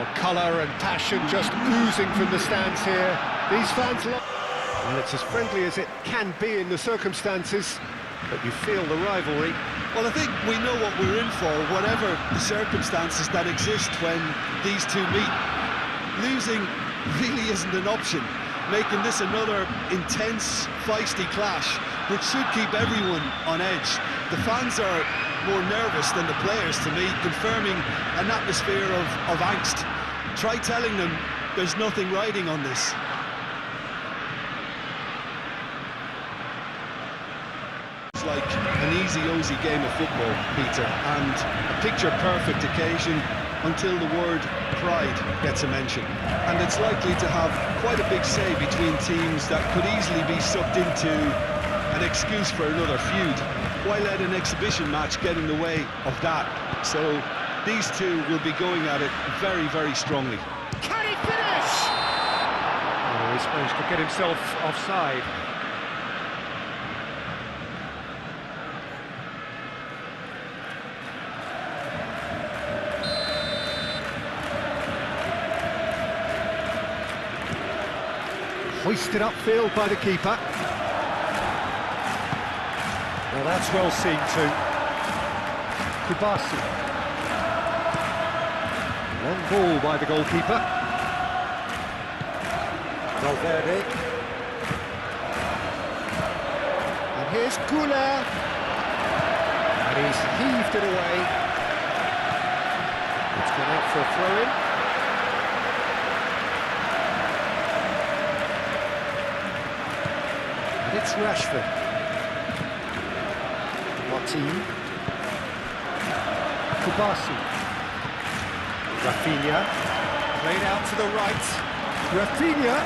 Well, colour and passion just oozing from the stands here. These fans love... Well, it's as friendly as it can be in the circumstances, but you feel the rivalry. Well, I think we know what we're in for, whatever the circumstances that exist when these two meet. Losing really isn't an option, making this another intense, feisty clash, which should keep everyone on edge. The fans are more nervous than the players, to me, confirming an atmosphere of angst. Try telling them there's nothing riding on this. It's like an easy-ozy game of football, Peter, and a picture-perfect occasion until the word pride gets a mention. And it's likely to have quite a big say between teams that could easily be sucked into an excuse for another feud. Why let an exhibition match get in the way of that? So these two will be going at it very, very strongly. Can he finish? Oh, he's managed to get himself offside. Hoisted upfield by the keeper. Well, that's well seen too. Kubasi. Long ball by the goalkeeper. Valverde. And here's Gula. And he's heaved it away. It's gone out for a throw-in. And it's Rashford. Martin. Kubasi. Rafinha. Played out to the right. Rafinha.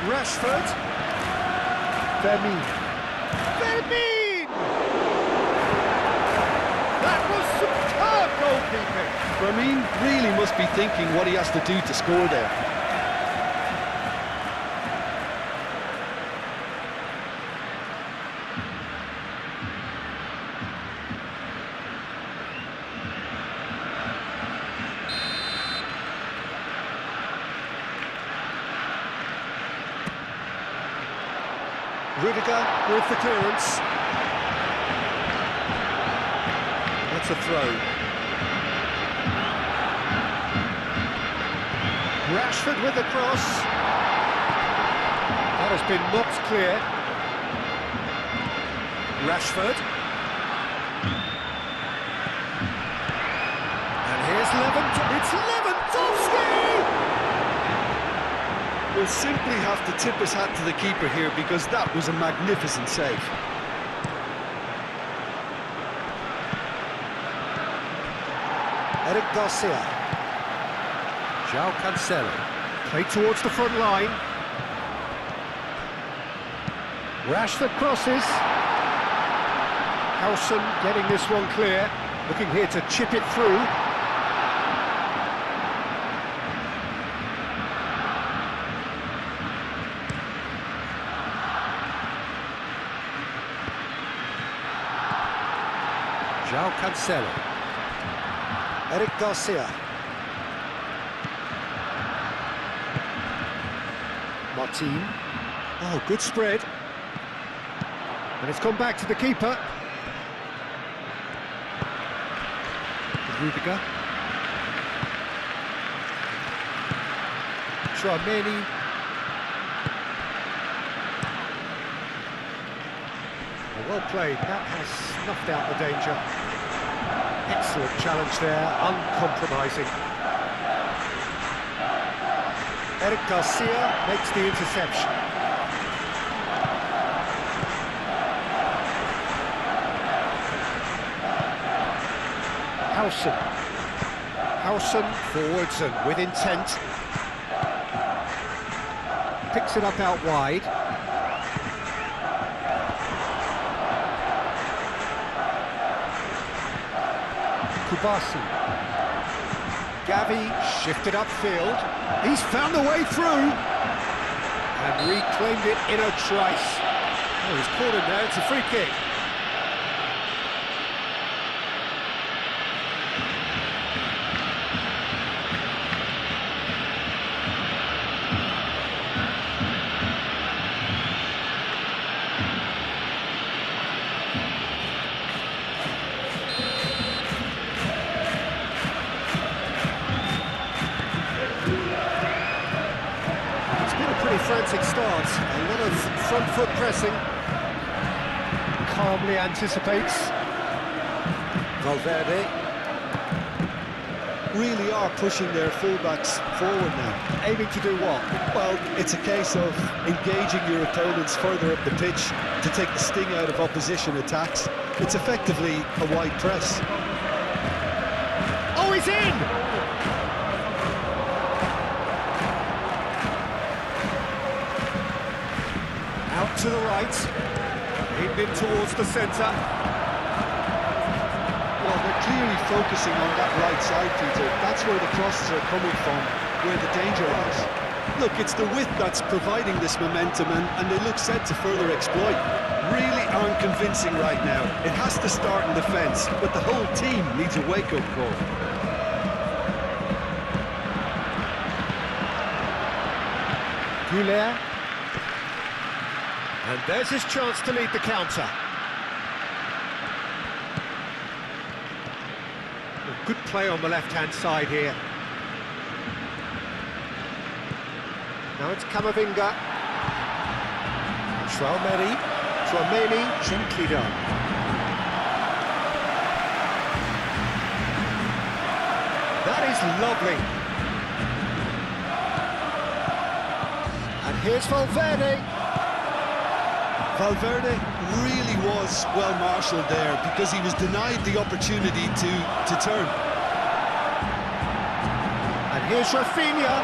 Rashford. Vermin. Vermin! That was superb goalkeeping. Vermin really must be thinking what he has to do to score there. Rudiger with the clearance. That's a throw. Rashford with the cross. That has been knocked clear. Rashford. And here's It's Lewandowski! We'll simply have to tip his hat to the keeper here, because that was a magnificent save. Eric Garcia. João Cancelo. Play towards the front line. Rashford crosses. Howson getting this one clear. Looking here to chip it through. João Cancelo. Eric Garcia. Martin. Oh, good spread. And it's gone back to the keeper. Rudiger. Tchouaméni. Well played, that has snuffed out the danger. Excellent challenge there, uncompromising. Eric Garcia makes the interception. Howson forwards and with intent. Picks it up out wide. Kubasi. Gavi shifted upfield. He's found the way through and reclaimed it in a trice. Oh, he's cornered now, it's a free kick. frantic start. A lot of front foot pressing. Calmly anticipates. Valverde. Really are pushing their fullbacks forward now. Aiming to do what? Well, it's a case of engaging your opponents further up the pitch to take the sting out of opposition attacks. It's effectively a wide press. Oh, he's in! Out to the right. Aimed in towards the centre. Well, they're clearly focusing on that right side, Peter. That's where the crosses are coming from, where the danger lies. Look, it's the width that's providing this momentum, and they look set to further exploit. Really aren't convincing right now. It has to start in defence, but the whole team needs a wake-up call. Goulet. And there's his chance to lead the counter. Good play on the left-hand side here. Now it's Camavinga. Tchouameni, gently done. That is lovely. And here's Valverde. Valverde really was well marshalled there because he was denied the opportunity to turn. And here's Rafinha.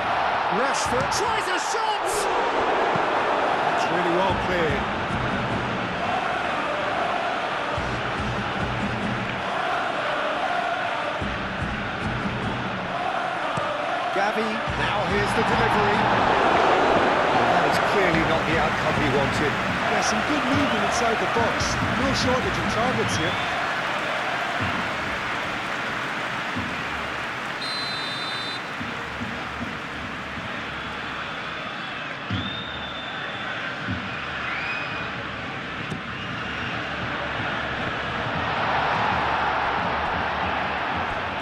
Rashford tries a shot! It's really well cleared. Gavi, now here's the delivery. That is clearly not the outcome he wanted. Yeah, some good movement inside the box. No shortage of targets here.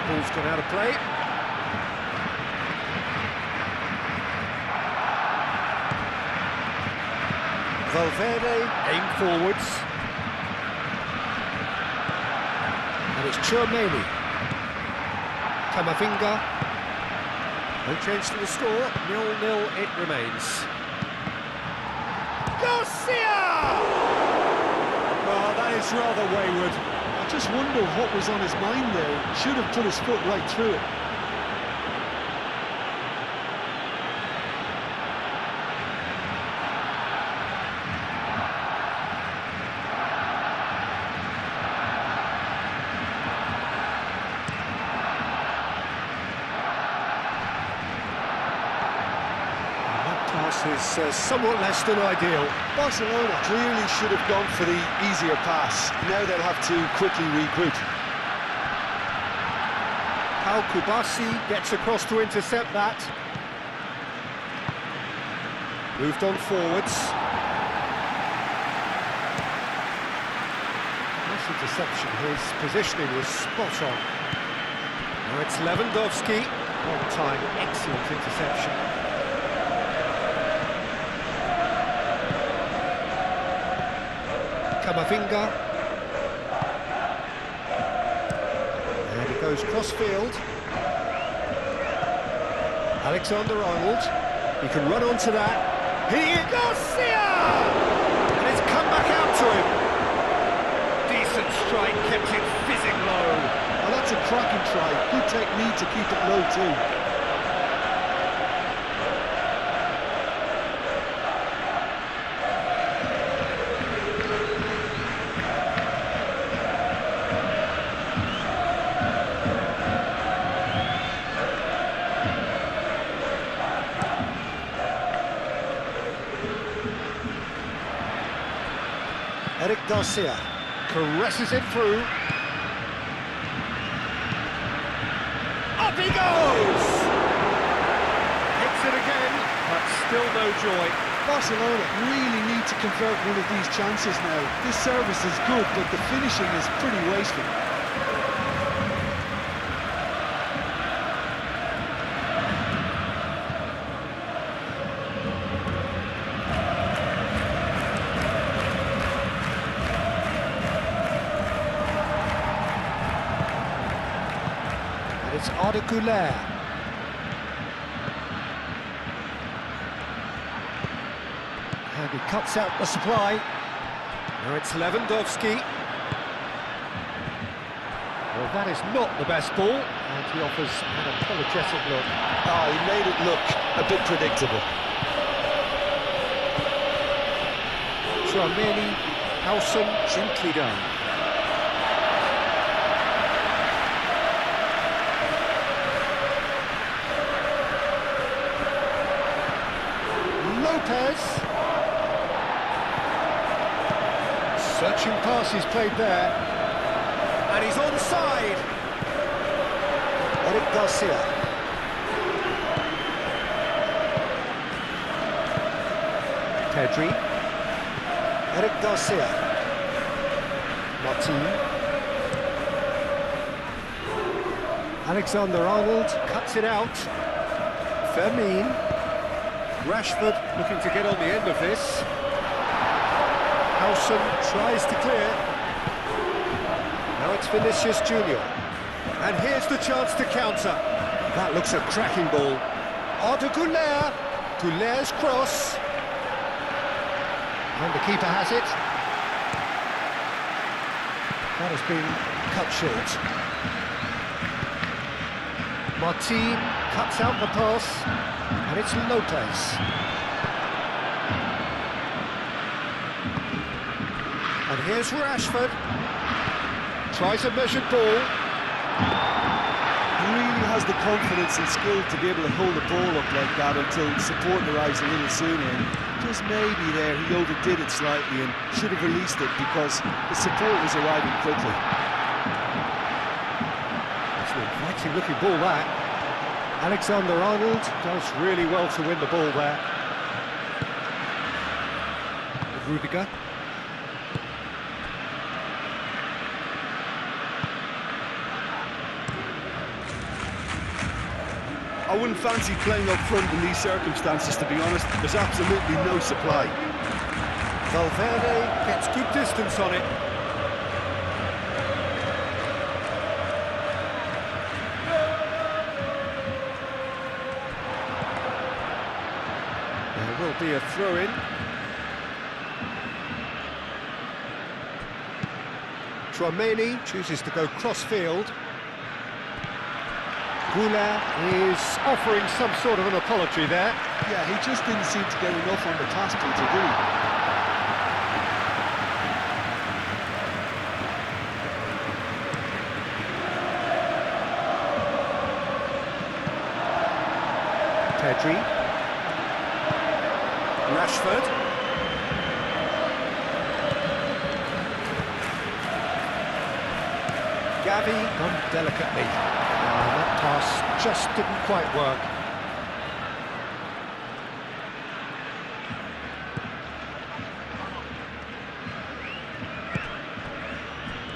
Ball's gone out of play. Valverde, aim forwards. And it's Tchouameni. Camavinga. No change to the score, 0-0 it remains. Garcia! Oh, that is rather wayward. I just wonder what was on his mind there. Should have put his foot right through it. Is somewhat less than ideal. Barcelona clearly should have gone for the easier pass. Now they'll have to quickly regroup. Pau Kubasi gets across to intercept that. Moved on forwards. Nice interception. His positioning was spot on. Now it's Lewandowski. On time, excellent interception. Camavinga. And it goes cross-field. Alexander-Arnold. He can run onto that. Garcia! And it's come back out to him. Decent strike, kept it fizzing low. Well, that's a cracking try. Good technique to keep it low too. Eric Garcia caresses it through. Up he goes! Hits it again, but still no joy. Barcelona really need to convert one of these chances now. This service is good, but the finishing is pretty wasteful. It's Arda. And he cuts out the supply. Now it's Lewandowski. Well, that is not the best ball, and he offers an apologetic look. Oh, he made it look a bit predictable. Tchouaméni, Howson, gently done. Lopez. Searching passes played there. And he's onside. Eric Garcia. Pedri. Eric Garcia. Martin. Alexander-Arnold cuts it out. Fermin. Rashford looking to get on the end of this. Howson tries to clear. Now it's Vinicius Junior. And here's the chance to counter. That looks a cracking ball. Arda Güler. Güler's cross. And the keeper has it. That has been cut short. Martin cuts out the pass. And it's Lopez. And here's Rashford. Tries a measured ball. He really has the confidence and skill to be able to hold the ball up like that until support arrives a little sooner. And just maybe there he overdid it slightly and should have released it because the support was arriving quickly. It's an inviting looking ball that. Alexander-Arnold does really well to win the ball there. Rudiger. I wouldn't fancy playing up front in these circumstances, to be honest. There's absolutely no supply. Valverde gets good distance on it. There will be a throw-in. Tchouaméni chooses to go cross-field. Güler is offering some sort of an apology there. Yeah, he just didn't seem to get enough on the taskle to do. Pedri. Rashford. Gavi done delicately. That pass just didn't quite work.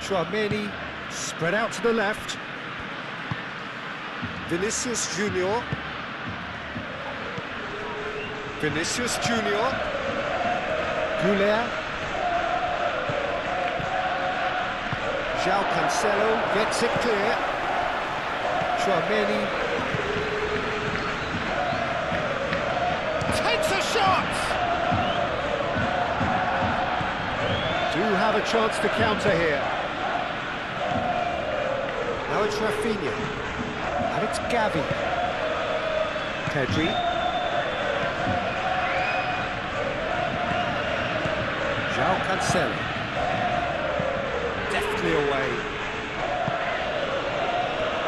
Tchouaméni spread out to the left. Vinicius Junior. Vinicius Junior. Güler. João Cancelo gets it clear. Tchouaméni takes a shot! Do have a chance to counter here. Now it's Rafinha. And it's Gavi. Pedri. João Cancelo. Deftly away.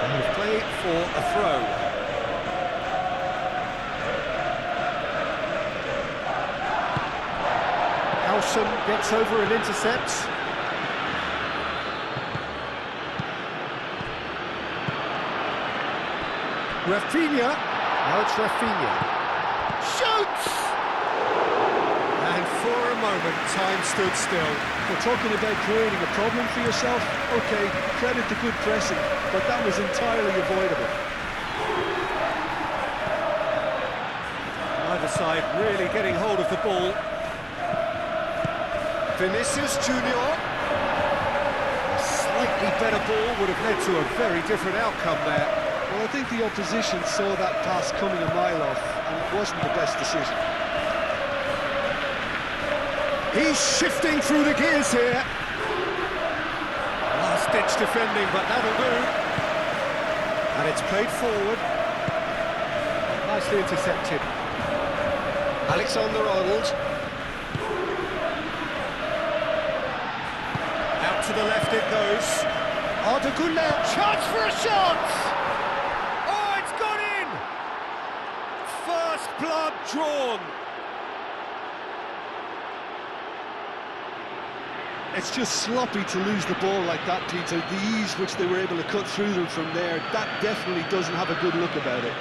And play for a throw. Howson gets over and intercepts. Rafinha. Now it's Rafinha. Shoots! And for a moment, time stood still. We're talking about creating a problem for yourself. Okay, credit to good pressing, but that was entirely avoidable. Either side really getting hold of the ball. Vinicius Junior. A slightly better ball would have led to a very different outcome there. Well, I think the opposition saw that pass coming a mile off, and it wasn't the best decision. He's shifting through the gears here. Last-ditch defending, but that'll do. And it's played forward. Nicely intercepted. Alexander-Arnold. Out to the left it goes. Arda Güler, chance for a shot! Oh, it's gone in! First blood drawn. It's just sloppy to lose the ball like that, Peter. The ease which they were able to cut through them from there, that definitely doesn't have a good look about it.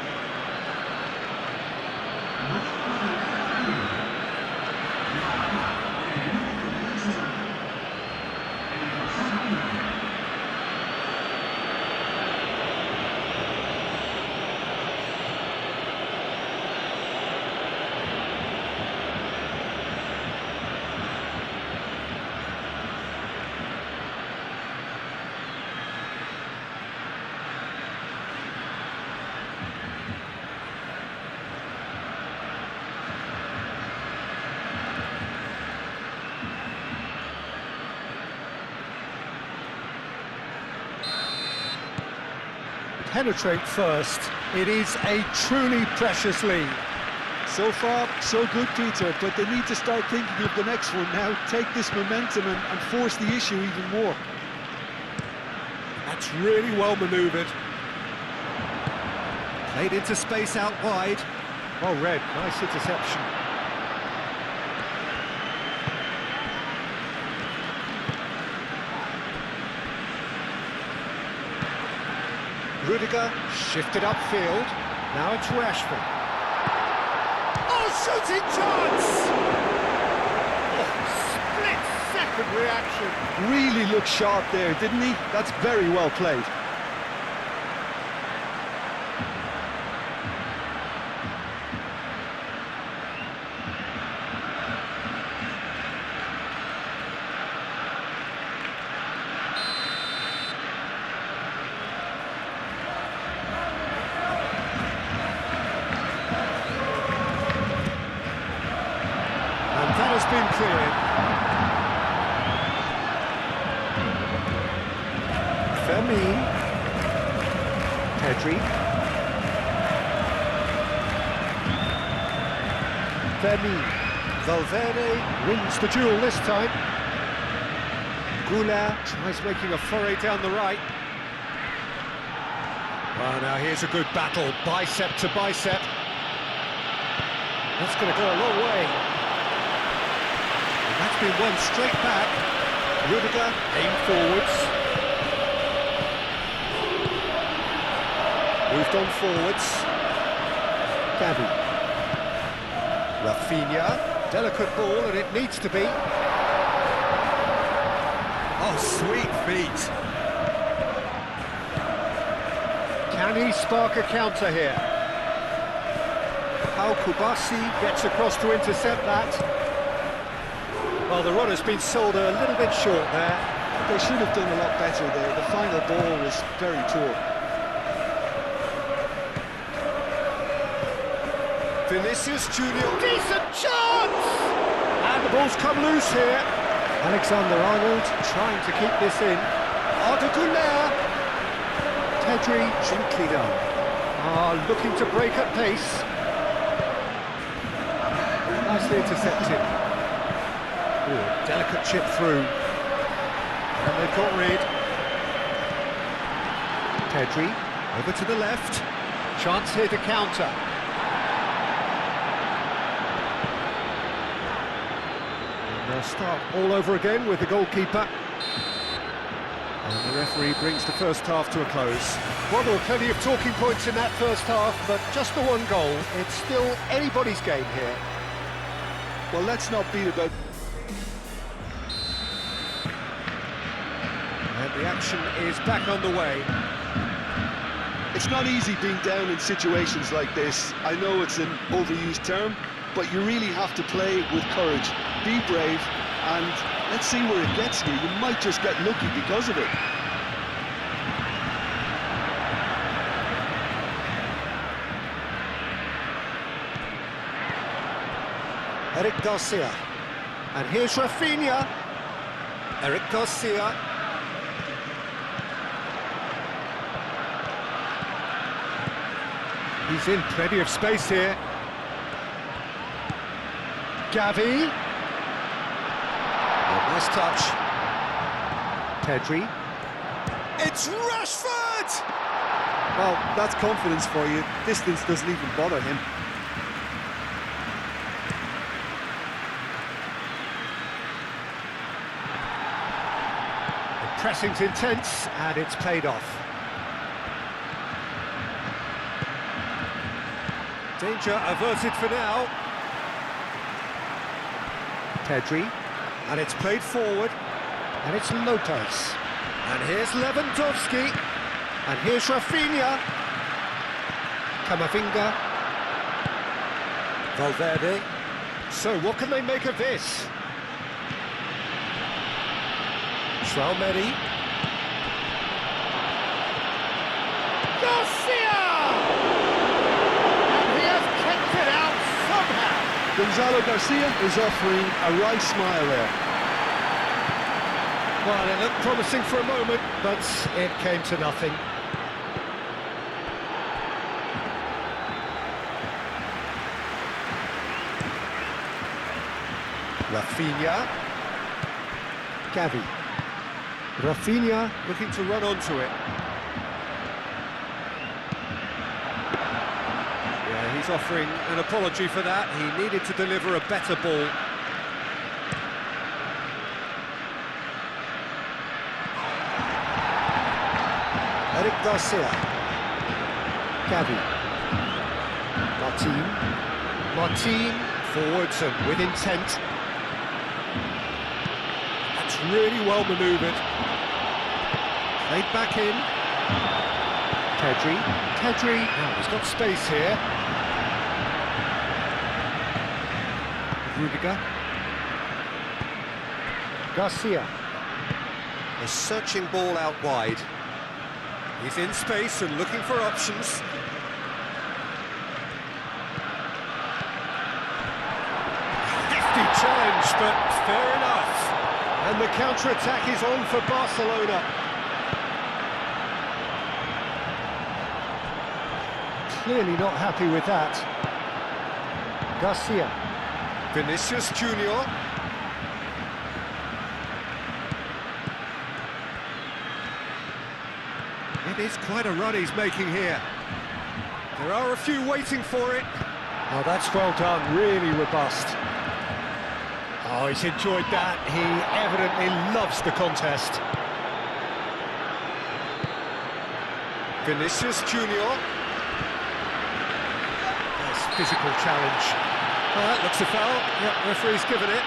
Penetrate first. It is a truly precious lead. So far, so good, Peter, but they need to start thinking of the next one now, take this momentum and force the issue even more. That's really well manoeuvred. Played into space out wide. Well read, nice interception. Rudiger shifted upfield. Now it's Rashford. Oh, shooting chance! Oh, split-second reaction. Really looked sharp there, didn't he? That's very well played. That has been cleared. Fermin. Pedri. Fermin. Valverde wins the duel this time. Güler tries making a foray down the right. Well, now here's a good battle, bicep to bicep. That's going to go a long way. That's been won straight back. Rudiger, aim forwards. Moved on forwards. Gavi. Rafinha. Delicate ball, and it needs to be. Oh, sweet feet. Can he spark a counter here? Pau Kubasi gets across to intercept that. Well, the run has been sold a little bit short there. They should have done a lot better there. The final ball was very poor. Vinicius Junior, decent chance! And the ball's come loose here. Alexander-Arnold trying to keep this in. Arda Güler. Pedri gently down. Looking to break at pace. Nicely intercepted. Ooh, delicate chip through. And they've got rid. Pedri, over to the left. Chance here to counter. And they'll start all over again with the goalkeeper. And the referee brings the first half to a close. Well, there were plenty of talking points in that first half, but just the one goal. It's still anybody's game here. Well, let's not beat about... And the action is back underway. It's not easy being down in situations like this. I know it's an overused term, but you really have to play with courage. Be brave, and let's see where it gets you. You might just get lucky because of it. Eric Garcia. And here's Rafinha. Eric Garcia. He's in plenty of space here. Gavi. Oh, nice touch. Pedri. It's Rashford! Well, that's confidence for you. Distance doesn't even bother him. The pressing's intense, and it's paid off. Danger averted for now. Pedri, and it's played forward, and it's Lopez. And here's Lewandowski, and here's Rafinha. Camavinga. Valverde. So what can they make of this? Traoré. Garcia! And he has kept it out somehow. Gonzalo Garcia is offering a wry smile there. Well, it looked promising for a moment, but it came to nothing. Rafinha. Gavi. Rafinha looking to run onto it. Yeah, he's offering an apology for that. He needed to deliver a better ball. Eric Garcia. Gavi. Martin. Forwards and with intent. That's really well manoeuvred. Played back in. Pedri. Now he's got space here. Rudiger. Garcia. A searching ball out wide. He's in space and looking for options. Hefty challenge, but fair enough. And the counter-attack is on for Barcelona. Clearly not happy with that. Garcia. Vinicius Junior. It is quite a run he's making here. There are a few waiting for it. Oh, that's well done, really robust. Oh, he's enjoyed that. He evidently loves the contest. Vinicius Junior. Nice physical challenge. Oh, that looks a foul. Yep, referee's given it.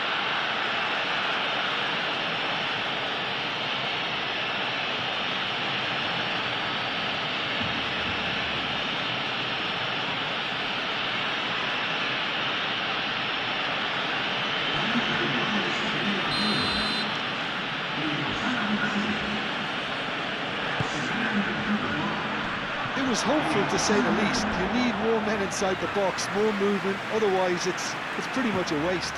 It was hopeful, to say the least. You need more men inside the box, more movement, otherwise it's pretty much a waste.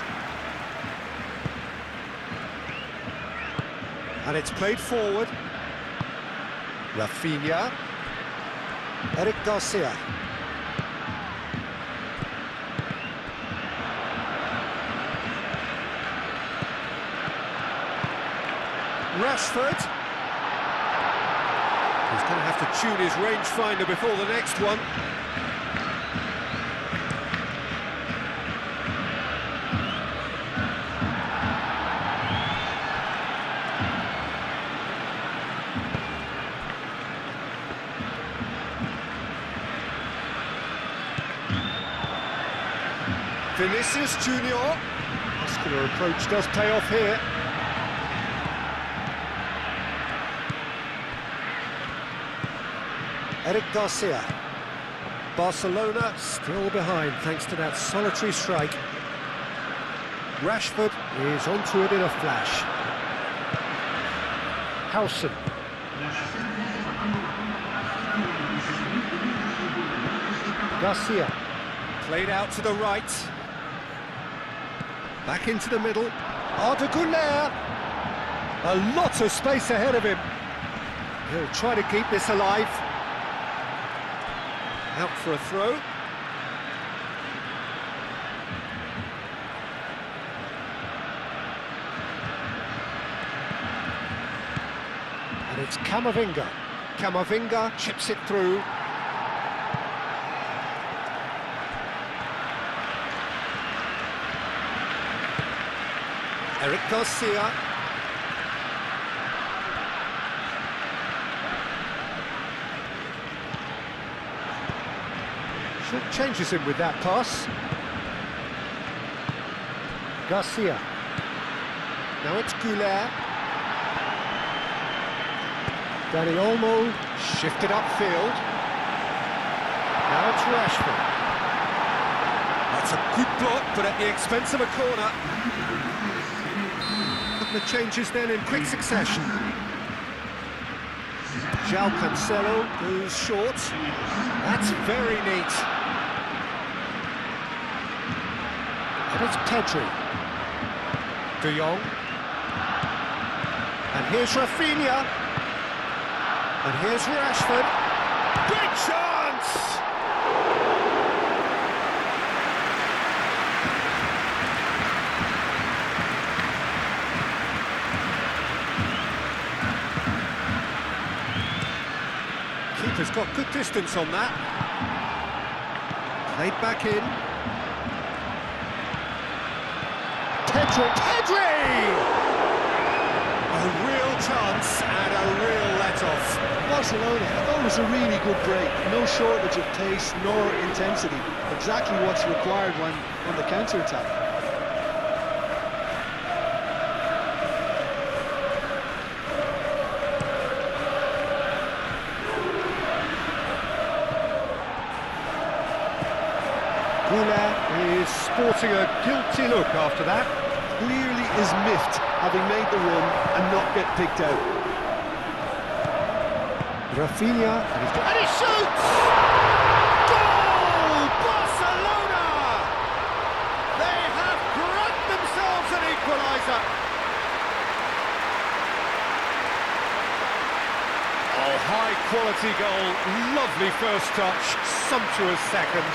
And it's played forward. Rafinha. Eric Garcia. Rashford. He's going to have to tune his rangefinder before the next one. Vinicius Junior. Muscular approach does pay off here. Eric Garcia. Barcelona still behind thanks to that solitary strike. Rashford is onto it in a flash. Howson. Garcia. Played out to the right. Back into the middle. Arda Güler. A lot of space ahead of him. He'll try to keep this alive. Out for a throw. And it's Camavinga. Camavinga chips it through. Eric Garcia. Changes him with that pass. Garcia. Now it's Güler. Dani Olmo shifted upfield. Now it's Rashford. That's a good block, but at the expense of a corner. The changes then in quick succession. João Cancelo goes short. That's very neat. And it's Pedri. De Jong. And here's Rafinha. And here's Rashford. Big chance! Keeper's got good distance on that. Played back in. Pedri! A real chance and a real let-off. Barcelona, I thought it was a really good break. No shortage of pace nor intensity. Exactly what's required when on the counter-attack. Güler is sporting a guilty look after that. Clearly is miffed, having made the run and not get picked out. Rafinha, and he shoots! Goal! Barcelona! They have grabbed themselves an equaliser. Oh, high-quality goal, lovely first touch, sumptuous second.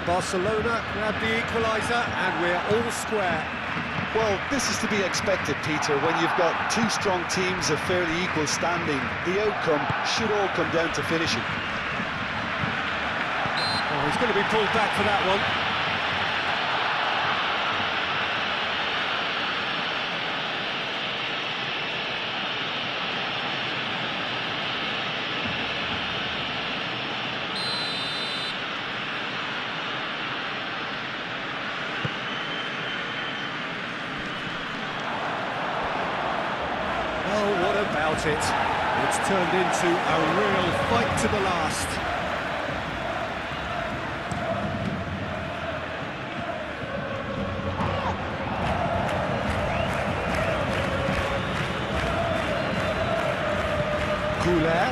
Barcelona grab the equaliser and we're all square. Well, this is to be expected, Peter. When you've got two strong teams of fairly equal standing, the outcome should all come down to finishing. Oh, he's going to be pulled back for that one. What about it? It's turned into a real fight to the last. Güler.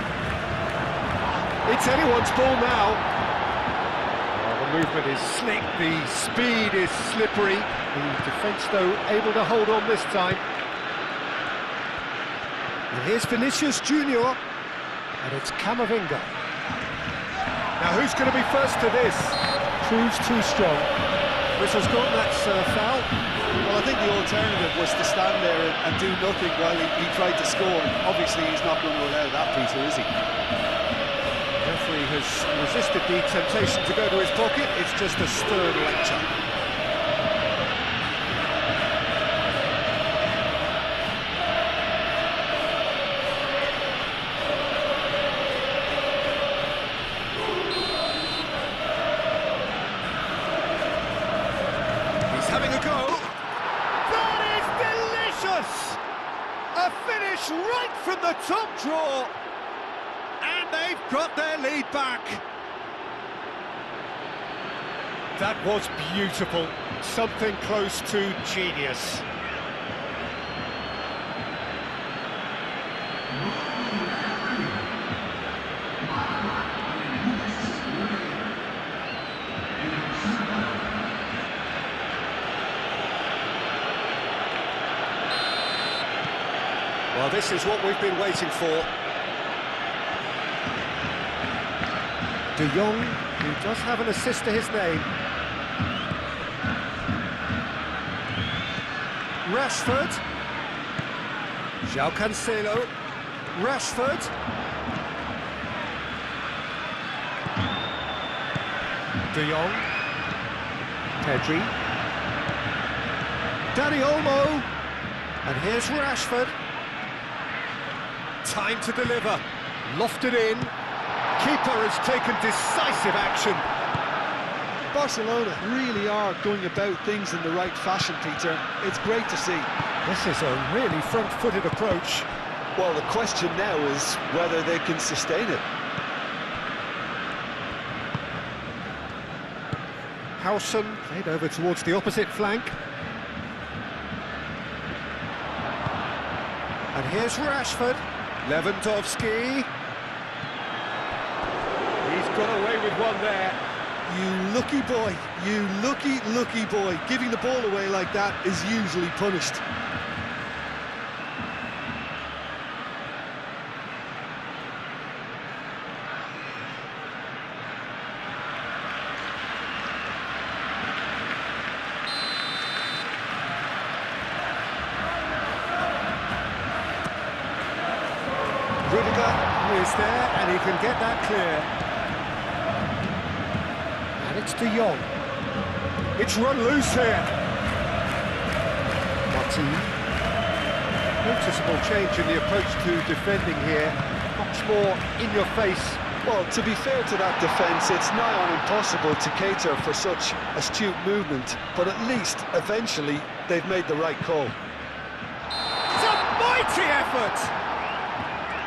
It's anyone's ball now. Oh, the movement is slick, the speed is slippery. The defence, though, able to hold on this time. And here's Vinicius Junior, and it's Camavinga. Now who's going to be first to this? Proves too strong. Whistle's gone, that's foul. Well, I think the alternative was to stand there and do nothing while he tried to score. Obviously, he's not going to allow that, Peter, is he? The referee has resisted the temptation to go to his pocket. It's just a stern lecture. It's right from the top draw. And they've got their lead back. That was beautiful. Something close to genius. Well, this is what we've been waiting for. De Jong, who does have an assist to his name. Rashford. João Cancelo. Rashford. De Jong. Pedri. Dani Olmo. And here's Rashford. Time to deliver. Lofted in. Keeper has taken decisive action. Barcelona really are going about things in the right fashion, Peter. It's great to see. This is a really front-footed approach. Well, the question now is whether they can sustain it. Howson played over towards the opposite flank. And here's Rashford. Lewandowski. He's got away with one there. You lucky boy, you lucky boy. Giving the ball away like that is usually punished. Rudiger is there, and he can get that clear. And it's De Jong. It's run loose here. Martin. Noticeable change in the approach to defending here. Much more in your face. Well, to be fair to that defence, it's nigh on impossible to cater for such astute movement, but at least, eventually, they've made the right call. It's a mighty effort!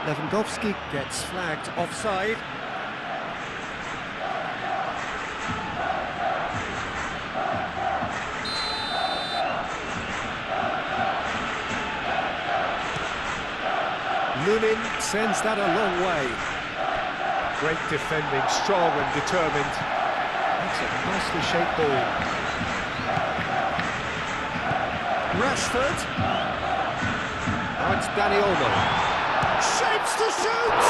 Lewandowski gets flagged offside. Lunin sends that a long way. Great defending, strong and determined. That's a nicely shaped ball. Rashford. Now it's Dani Olmo. Shapes to shoot!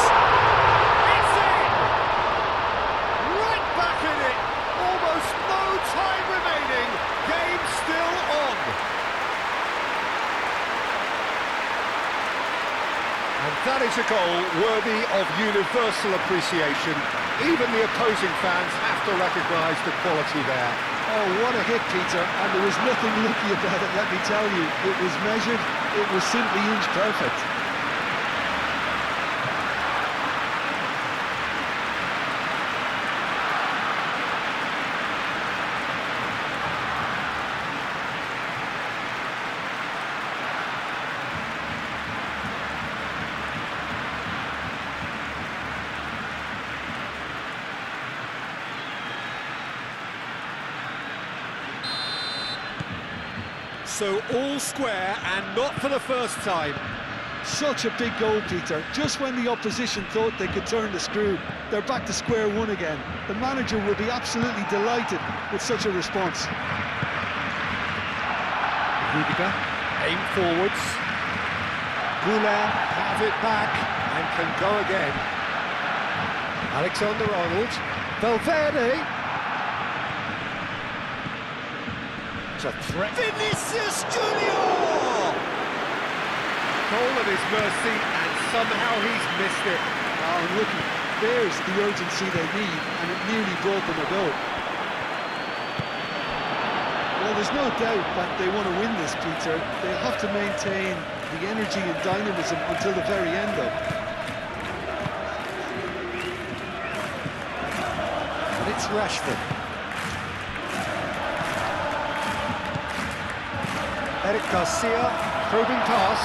It's in! Right back in it! Almost no time remaining. Game still on. And that is a goal worthy of universal appreciation. Even the opposing fans have to recognise the quality there. Oh, what a hit, Peter, and there was nothing lucky about it, let me tell you. It was measured, it was simply inch perfect. So all square, and not for the first time. Such a big goal, Peter. Just when the opposition thought they could turn the screw, they're back to square one again. The manager will be absolutely delighted with such a response. Rudiger, aim forwards. Goulart has it back and can go again. Alexander-Arnold. Valverde. It's a threat. Vinicius Junior! Goal at his mercy, and somehow he's missed it. Oh, rookie, there's the urgency they need, and it nearly brought them a goal. Well, there's no doubt that they want to win this, Peter. They have to maintain the energy and dynamism until the very end, though. And it's Rashford. Eric Garcia, probing pass.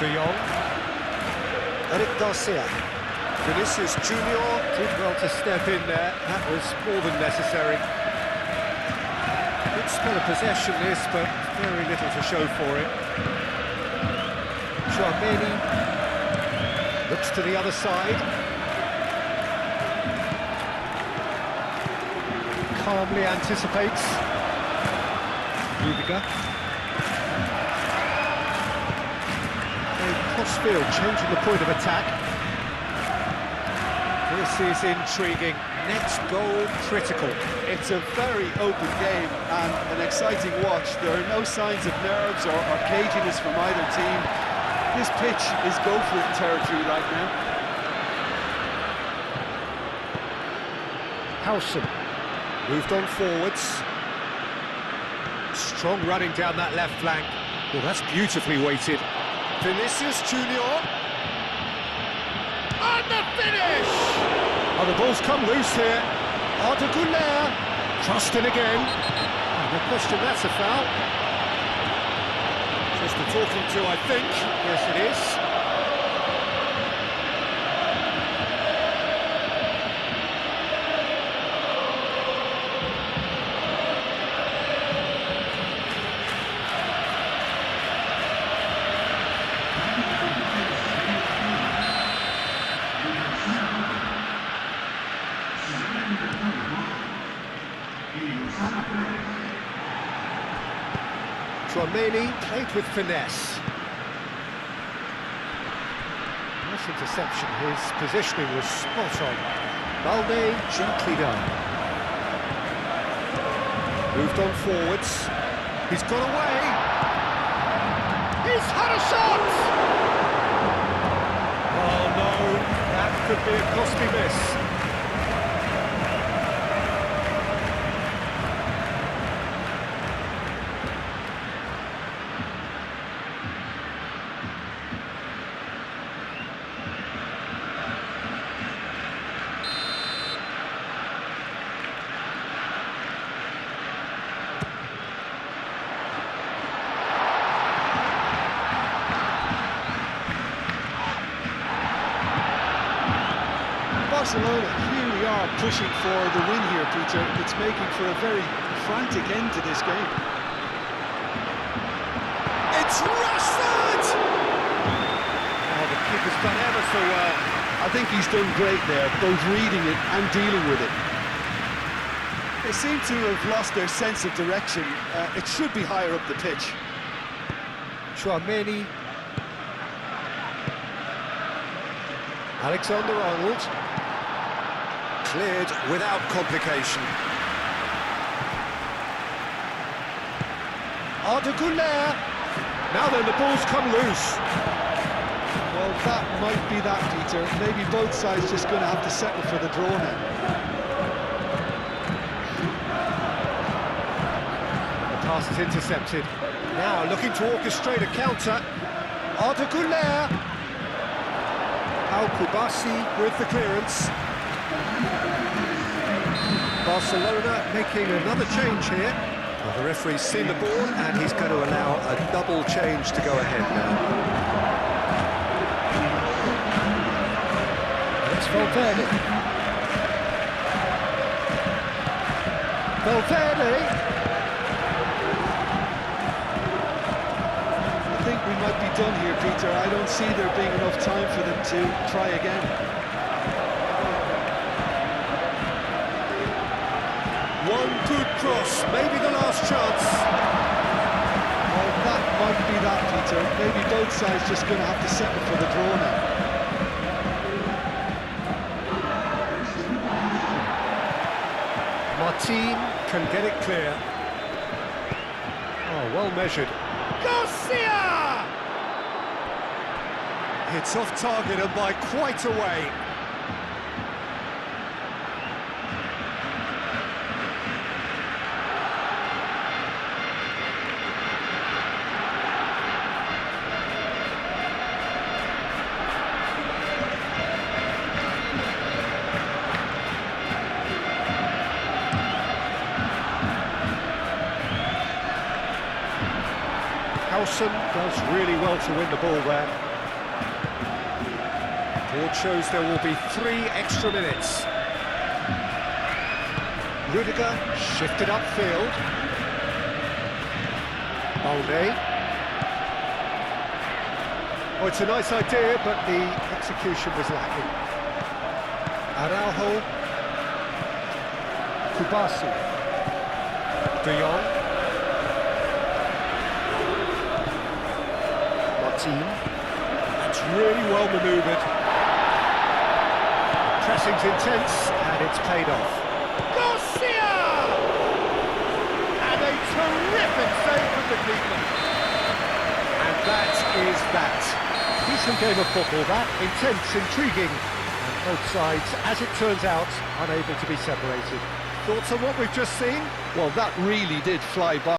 De Jong. Eric Garcia. Vinicius Junior did well to step in there. That was more than necessary. Good spell of possession this, but very little to show for it. Chouameni looks to the other side. Calmly anticipates. Liga. Crossfield changing the point of attack. This is intriguing. Next goal critical. It's a very open game and an exciting watch. There are no signs of nerves or caginess from either team. This pitch is go-for-it territory right now. Howson moved on forwards. Strong running down that left flank. Well, that's beautifully weighted. Vinicius Junior. And the finish! Oh, the ball's come loose here. Arda Güler. Trusting again. Oh, no question that's a foul. Just the talking to, I think. Yes, it is. Chouameni played with finesse. Nice interception, his positioning was spot on. Balde gently done. Moved on forwards. He's got away. He's had a shot! Oh no, that could be a costly miss. Barcelona really are pushing for the win here, Peter. It's making for a very frantic end to this game. It's Rashford! Oh, the keeper's done ever so well. I think he's done great there, both reading it and dealing with it. They seem to have lost their sense of direction. It should be higher up the pitch. Chouameni. Alexander-Arnold. Cleared without complication. Arda Güler. Now then, the ball's come loose. Well, that might be that, Peter. Maybe both sides just going to have to settle for the draw now. The pass is intercepted. Now looking to orchestrate a counter. Arda Güler. Al-Kubasi with the clearance. Barcelona making another change here. Well, the referee's seen the ball and he's going to allow a double change to go ahead now. It's Valverde. Valverde. I think we might be done here, Peter. I don't see there being enough time for them to try again. One good cross, maybe the last chance. Well, that might be that, Peter. Maybe both sides just going to have to settle for the draw now. Martin can get it clear. Oh, well measured. Garcia! It's off target and by quite a way. Howson does really well to win the ball there. Board shows there will be 3 extra minutes. Rudiger shifted upfield. Balde. Oh, it's a nice idea, but the execution was lacking. Araujo. Kubasi. De Jong. Martin. That's really well manoeuvred. Pressing's intense, and it's paid off. Garcia! And a terrific save from the keeper. And that is that. Decent game of football, that. Intense, intriguing, and both sides, as it turns out, unable to be separated. Thoughts on what we've just seen? Well, that really did fly by.